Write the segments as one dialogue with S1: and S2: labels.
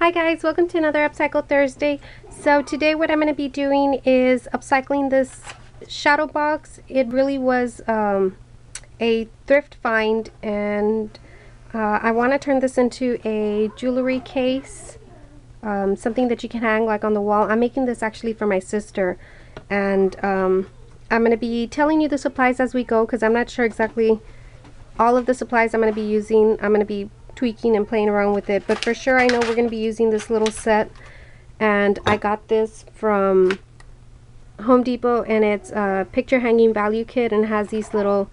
S1: Hi guys, welcome to another Upcycled Thursday. So today what I'm going to be doing is upcycling this shadow box. It really was a thrift find, and I want to turn this into a jewelry case, something that you can hang like on the wall. I'm making this actually for my sister, and I'm going to be telling you the supplies as we go because I'm not sure exactly all of the supplies I'm going to be using. I'm going to be tweaking and playing around with it, but for sure I know we're going to be using this little set, and I got this from Home Depot, and it's a picture hanging value kit and has these little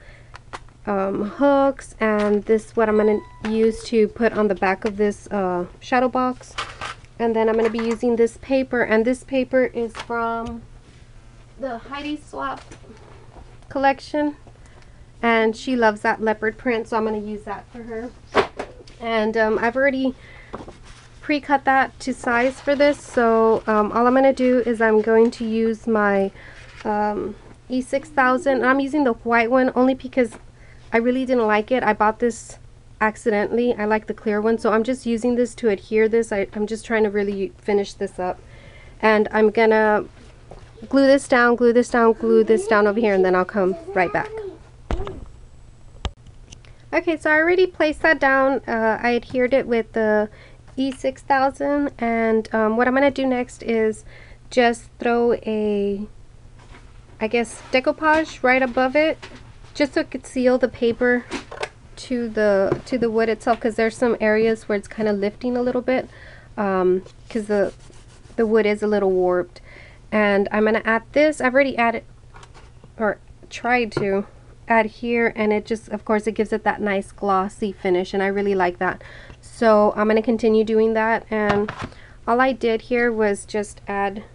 S1: hooks, and this is what I'm going to use to put on the back of this shadow box. And then I'm going to be using this paper, and this paper is from the Hedii Swapp collection, and she loves that leopard print, so I'm going to use that for her. And I've already pre-cut that to size for this, so all I'm going to do is I'm going to use my E6000. I'm using the white one only because I really didn't like it. I bought this accidentally. I like the clear one, so I'm just using this to adhere this. I'm just trying to really finish this up, and I'm gonna glue this down, glue this down, glue this down over here, and then I'll come right back. Okay, so I already placed that down. I adhered it with the E6000, and what I'm going to do next is just throw a, I guess, decoupage right above it, just so it could seal the paper to the wood itself, because there's some areas where it's kind of lifting a little bit, because the wood is a little warped. And I'm going to add this. I've already added, or tried to add here, and it just, of course, it gives it that nice glossy finish, and I really like that. So I'm going to continue doing that, and all I did here was just add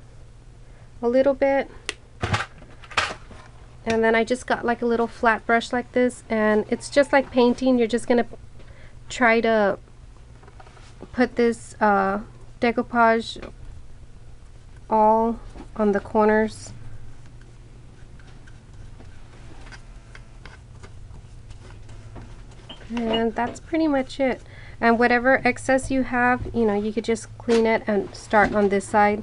S1: a little bit, and then I just got like a little flat brush like this, and it's just like painting. You're just going to try to put this decoupage all on the corners. And that's pretty much it. And whatever excess you have, you know, you could just clean it and start on this side.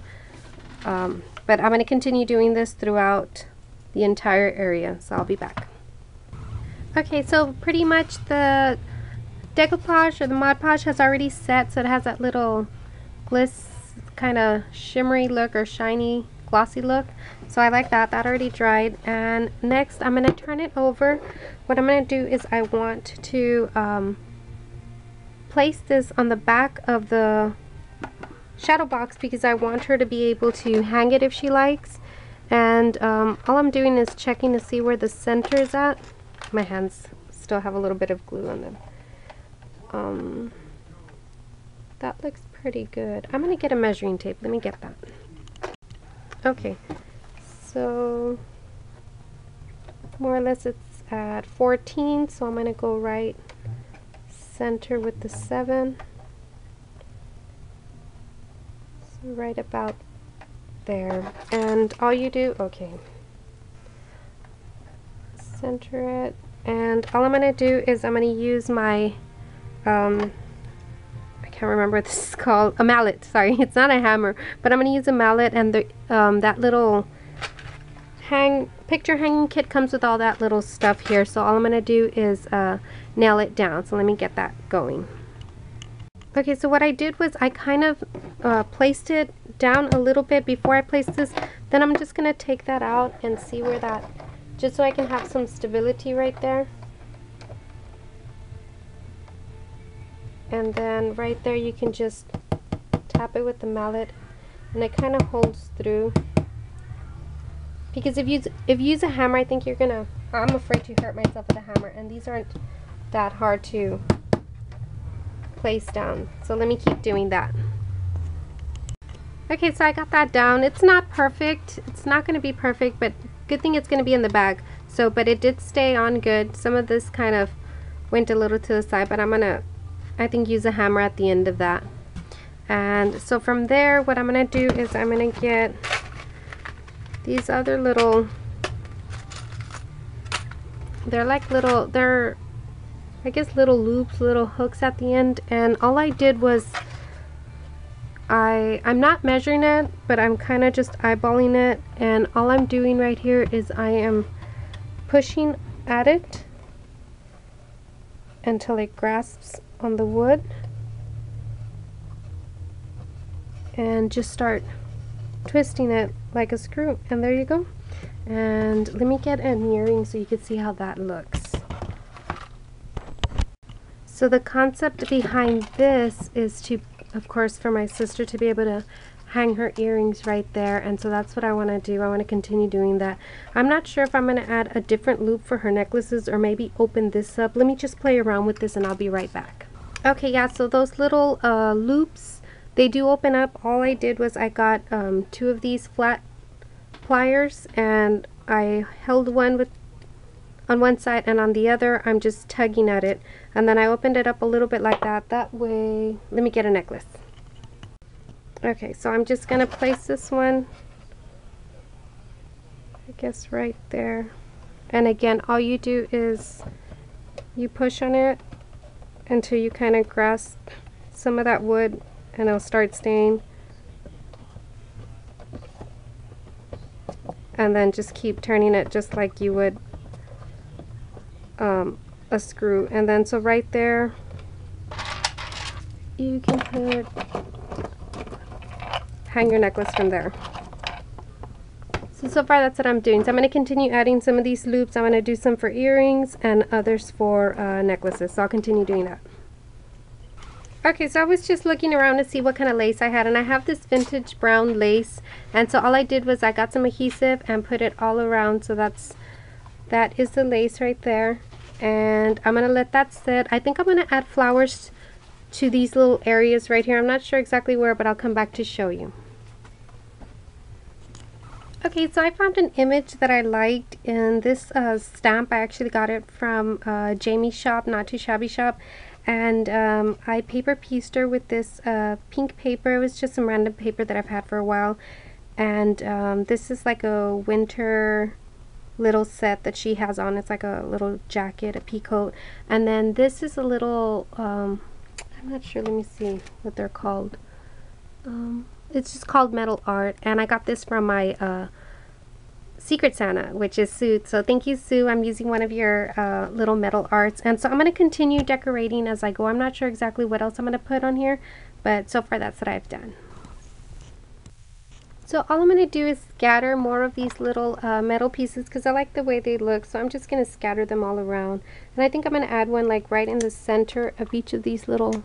S1: But I'm going to continue doing this throughout the entire area, so I'll be back. Okay, so pretty much the decoupage or the Mod Podge has already set, so it has that little gliss, kind of shimmery look or shiny, glossy look. So I like that. That already dried. And next I'm going to turn it over. What I'm going to do is I want to place this on the back of the shadow box, because I want her to be able to hang it if she likes. And all I'm doing is checking to see where the center is at. My hands still have a little bit of glue on them. That looks pretty good. I'm going to get a measuring tape. Let me get that. Okay, so more or less it's at 14, so I'm going to go right center with the 7. So right about there. And all you do, okay, center it, and all I'm going to do is I'm going to use my I can't remember what this is called, a mallet, sorry, it's not a hammer, but I'm going to use a mallet, and the that little picture hanging kit comes with all that little stuff here, so all I'm going to do is nail it down. So let me get that going. Okay, so what I did was I kind of placed it down a little bit before I placed this. Then I'm just going to take that out and see where that, just so I can have some stability right there. And then right there you can just tap it with the mallet, and it kind of holds through. Because if you use a hammer, I think you're gonna, I'm afraid to hurt myself with a hammer, and these aren't that hard to place down. So let me keep doing that. Okay, so I got that down. It's not perfect. It's not going to be perfect, but good thing it's going to be in the bag. So, but it did stay on good. Some of this kind of went a little to the side, but I'm gonna, I think, use a hammer at the end of that. And so from there, what I'm going to do is I'm going to get these other little, they're like little, they're, I guess, little loops, little hooks at the end. And all I did was I'm not measuring it, but I'm kind of just eyeballing it, and all I'm doing right here is I am pushing at it until it grasps on the wood, and just start twisting it like a screw, and there you go. And let me get an earring so you can see how that looks. So the concept behind this is to, of course, for my sister to be able to hang her earrings right there, and so that's what I want to do. I want to continue doing that. I'm not sure if I'm going to add a different loop for her necklaces or maybe open this up. Let me just play around with this and I'll be right back. Okay, yeah, so those little loops, they do open up. All I did was I got 2 of these flat pliers, and I held one on one side, and on the other I'm just tugging at it, and then I opened it up a little bit like that. That way, let me get a necklace. Okay, so I'm just gonna place this one, I guess right there, and again all you do is you push on it until you kind of grasp some of that wood, and it'll start staying, and then just keep turning it just like you would a screw. And then so right there you can hang your necklace from there. So far that's what I'm doing. So I'm going to continue adding some of these loops. I'm going to do some for earrings and others for necklaces, so I'll continue doing that. Okay, so I was just looking around to see what kind of lace I had, and I have this vintage brown lace, and so all I did was I got some adhesive and put it all around. So that is the lace right there, and I'm gonna let that sit. I think I'm gonna add flowers to these little areas right here. I'm not sure exactly where, but I'll come back to show you. Okay, so I found an image that I liked in this stamp. I actually got it from Jamie's shop, Not Too Shabby Shop, and I paper pieced her with this pink paper. It was just some random paper that I've had for a while, and this is like a winter little set that she has on. It's like a little jacket, a pea coat, and then this is a little I'm not sure, let me see what they're called. It's just called metal art, and I got this from my Secret Santa, which is Sue. So thank you, Sue. I'm using one of your little metal arts, and so I'm going to continue decorating as I go. I'm not sure exactly what else I'm going to put on here, but so far that's what I've done. So all I'm going to do is scatter more of these little metal pieces because I like the way they look, so I'm just going to scatter them all around. And I think I'm going to add one like right in the center of each of these little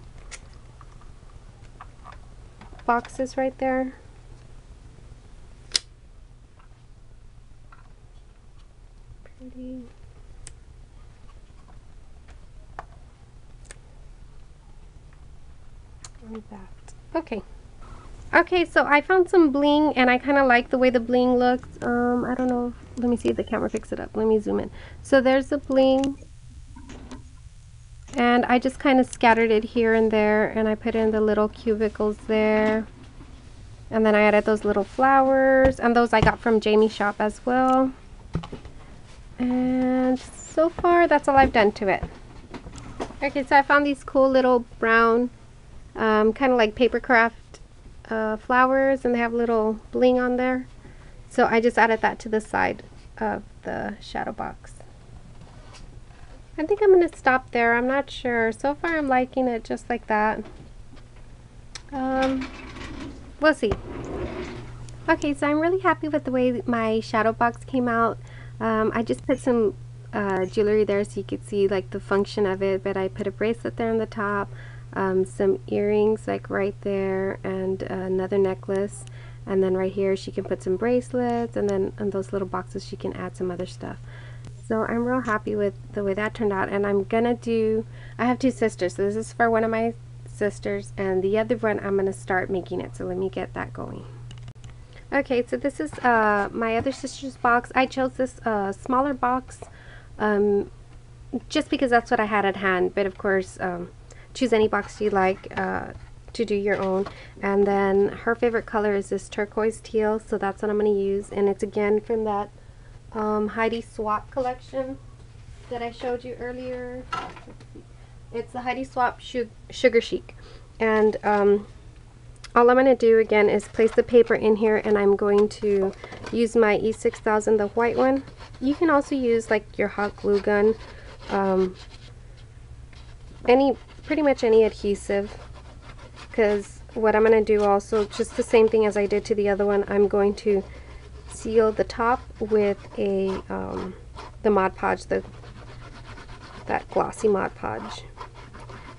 S1: boxes right there. Pretty. Like that. Okay. Okay, so I found some bling, and I kind of like the way the bling looks. I don't know. Let me see if the camera picks it up. Let me zoom in. So there's the bling, and I just kind of scattered it here and there, and I put in the little cubicles there, and then I added those little flowers, and those I got from Jamie's shop as well. And so far that's all I've done to it. Okay, so I found these cool little brown kind of like paper craft flowers, and they have little bling on there, so I just added that to the side of the shadow box. I think I'm going to stop there. I'm not sure. So far I'm liking it just like that. We'll see. Okay, so I'm really happy with the way my shadow box came out. I just put some jewelry there so you could see like the function of it, but I put a bracelet there on the top, some earrings like right there, and another necklace, and then right here she can put some bracelets, and then in those little boxes she can add some other stuff. So I'm real happy with the way that turned out, and I'm gonna do, I have 2 sisters, so this is for one of my sisters, and the other one I'm gonna start making it, so let me get that going. Okay, so this is my other sister's box. I chose this smaller box just because that's what I had at hand, but of course choose any box you like to do your own. And then her favorite color is this turquoise teal, so that's what I'm going to use, and it's again from that Hedii Swapp collection that I showed you earlier. It's the Hedii Swapp Sugar Chic, and all I'm going to do again is place the paper in here, and I'm going to use my E6000, the white one. You can also use like your hot glue gun, pretty much any adhesive, because what I'm going to do also, just the same thing as I did to the other one, I'm going to seal the top with a the Mod Podge, that glossy Mod Podge.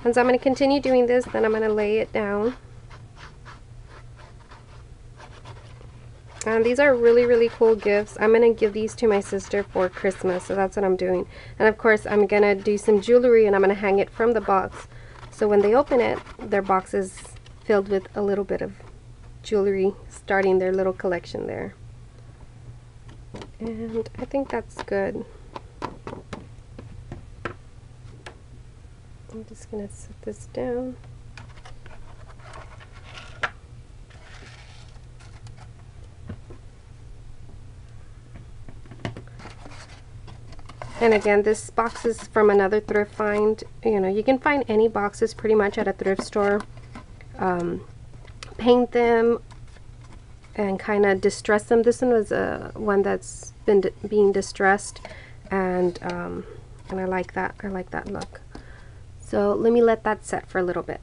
S1: And so I'm going to continue doing this, then I'm going to lay it down. And these are really, really cool gifts. I'm going to give these to my sister for Christmas, so that's what I'm doing. And of course, I'm going to do some jewelry, and I'm going to hang it from the box. So when they open it, their box is filled with a little bit of jewelry, starting their little collection there. And I think that's good. I'm just going to set this down. And again, this box is from another thrift find. You know, you can find any boxes pretty much at a thrift store. Paint them and kind of distress them. This one was one that's been being distressed, and I like that. I like that look. So let me let that set for a little bit.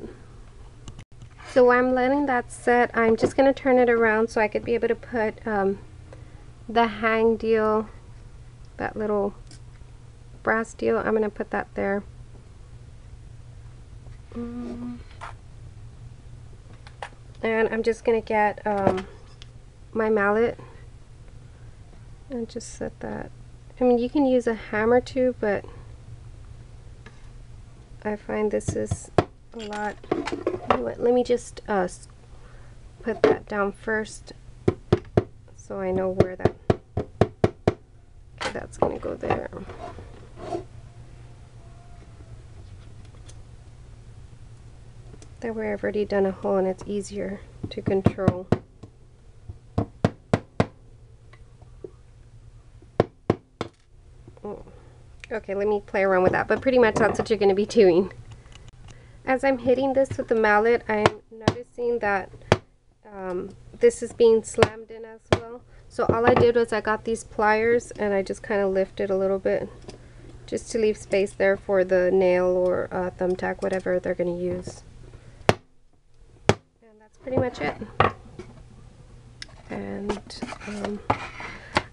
S1: So while I'm letting that set, I'm just going to turn it around so I could be able to put the hang deal, that little brass deal. I'm going to put that there. And I'm just going to get my mallet and just set that. I mean, you can use a hammer too, but I find this is a lot. You know what, let me just put that down first so I know where that, okay, that's going to go there. That way I've already done a hole and it's easier to control. Okay, let me play around with that, but pretty much that's what you're going to be doing. As I'm hitting this with the mallet, I'm noticing that this is being slammed in as well. So all I did was I got these pliers and I just kind of lifted a little bit just to leave space there for the nail or thumbtack, whatever they're going to use. And that's pretty much it. And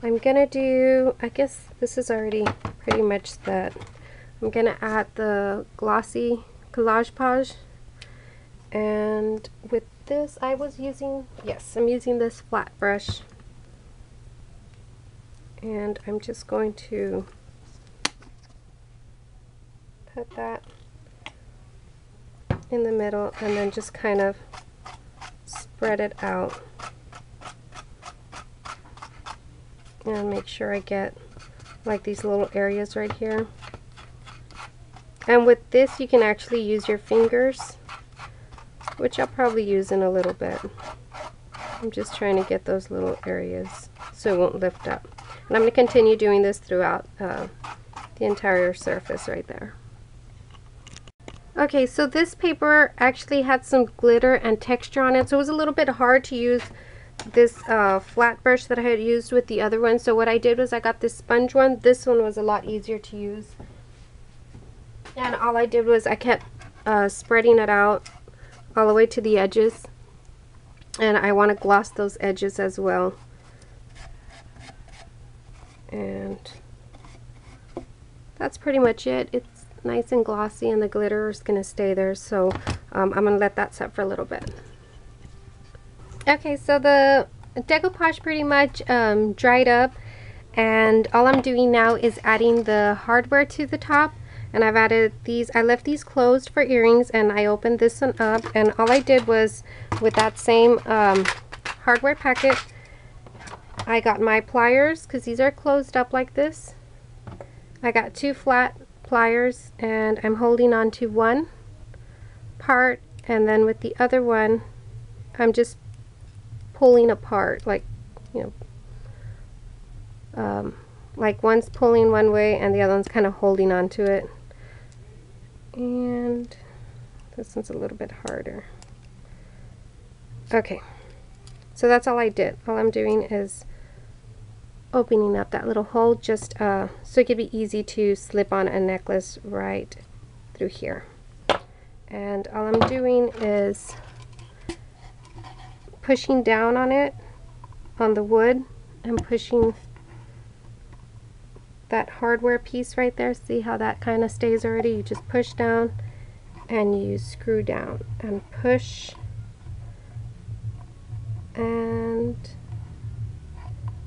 S1: I'm gonna do, I guess this is already pretty much that. I'm gonna add the glossy Collage Page, and with this I was using, yes, I'm using this flat brush, and I'm just going to put that in the middle and then just kind of spread it out. And make sure I get like these little areas right here. And with this you can actually use your fingers, which I'll probably use in a little bit. I'm just trying to get those little areas so it won't lift up. And I'm going to continue doing this throughout the entire surface right there. Okay, so this paper actually had some glitter and texture on it, so it was a little bit hard to use this flat brush that I had used with the other one. So what I did was I got this sponge one. This one was a lot easier to use, and all I did was I kept spreading it out all the way to the edges, and I want to gloss those edges as well. And that's pretty much it. It's nice and glossy and the glitter is going to stay there, so I'm going to let that set for a little bit. Okay, so the decoupage pretty much dried up, and all I'm doing now is adding the hardware to the top. And I've added these, I left these closed for earrings, and I opened this one up, and all I did was with that same hardware packet, I got my pliers, because these are closed up like this. I got 2 flat pliers, and I'm holding on to one part, and then with the other one I'm just pulling apart, like, you know, like one's pulling one way and the other one's kind of holding on to it. And this one's a little bit harder. Okay, so that's all I did. All I'm doing is opening up that little hole just so it could be easy to slip on a necklace right through here. And all I'm doing is pushing down on it, on the wood, and pushing that hardware piece right there. See how that kind of stays already? You just push down and you screw down and push and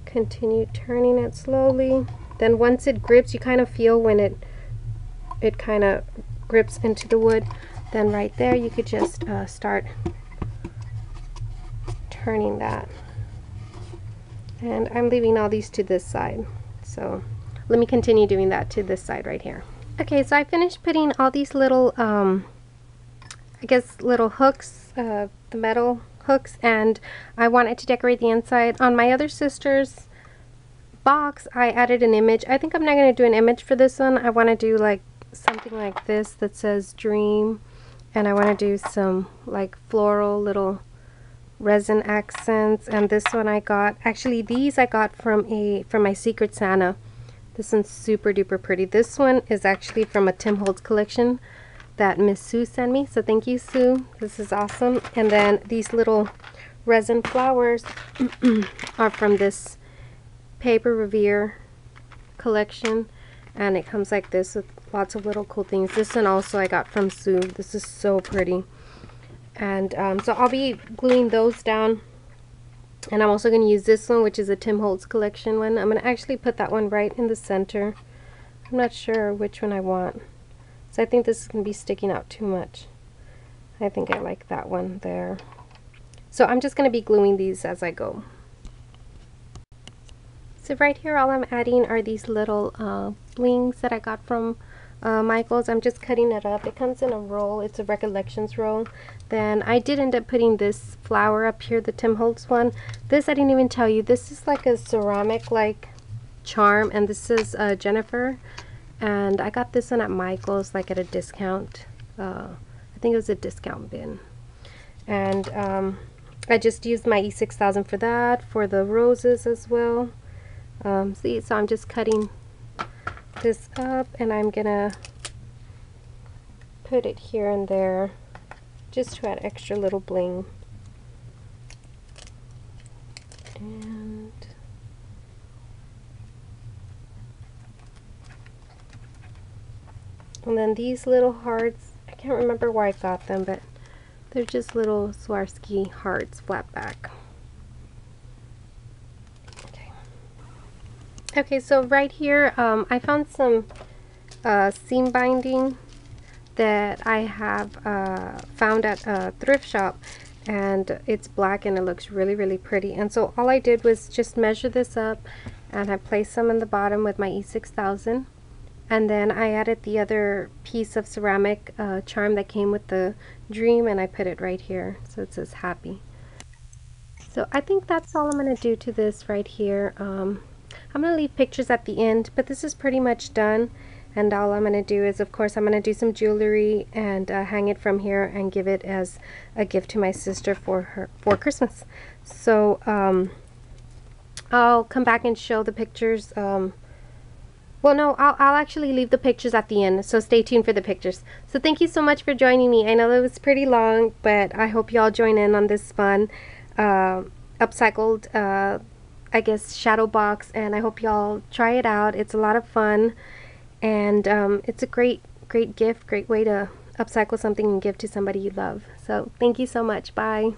S1: continue turning it slowly. Then once it grips, you kind of feel when it kind of grips into the wood, then right there you could just start turning that. And I'm leaving all these to this side, so let me continue doing that to this side right here. Okay, so I finished putting all these little I guess little hooks, the metal hooks, and I wanted to decorate the inside. On my other sister's box I added an image. I think I'm not going to do an image for this one. I want to do like something like this that says dream, and I want to do some like floral little resin accents. And this one I got, actually these I got from my Secret Santa. This one's super duper pretty. This one is actually from a Tim Holtz collection that Miss Sue sent me, so thank you, Sue. This is awesome. And then these little resin flowers are from this Paper Revere collection, and it comes like this with lots of little cool things. This one also I got from Sue. This is so pretty. And so I'll be gluing those down, and I'm also going to use this one, which is a Tim Holtz collection one. I'm going to actually put that one right in the center. I'm not sure which one I want, so I think this is going to be sticking out too much. I think I like that one there. So I'm just going to be gluing these as I go. So right here all I'm adding are these little blings that I got from Michael's. I'm just cutting it up. It comes in a roll. It's a Recollections roll. Then I did end up putting this flower up here, the Tim Holtz one. This I didn't even tell you. This is like a ceramic like charm, and this is Jennifer. And I got this one at Michael's like at a discount. I think it was a discount bin. And I just used my E6000 for that, for the roses as well. See, so I'm just cutting this up, and I'm gonna put it here and there just to add extra little bling. And then these little hearts, I can't remember where I got them, but they're just little Swarovski hearts, flat back. Okay, so right here I found some seam binding that I have found at a thrift shop, and it's black and it looks really, really pretty. And so all I did was just measure this up, and I placed some in the bottom with my E6000, and then I added the other piece of ceramic charm that came with the dream, and I put it right here so it says happy. So I think that's all I'm going to do to this right here. I'm going to leave pictures at the end, but this is pretty much done. And all I'm going to do is, of course, I'm going to do some jewelry and hang it from here and give it as a gift to my sister for Christmas. So I'll come back and show the pictures. Well, no, I'll actually leave the pictures at the end, so stay tuned for the pictures. So thank you so much for joining me. I know that was pretty long, but I hope you all join in on this fun upcycled I guess shadow box, and I hope y'all try it out. It's a lot of fun, and it's a great gift, great way to upcycle something and give to somebody you love. So thank you so much. Bye.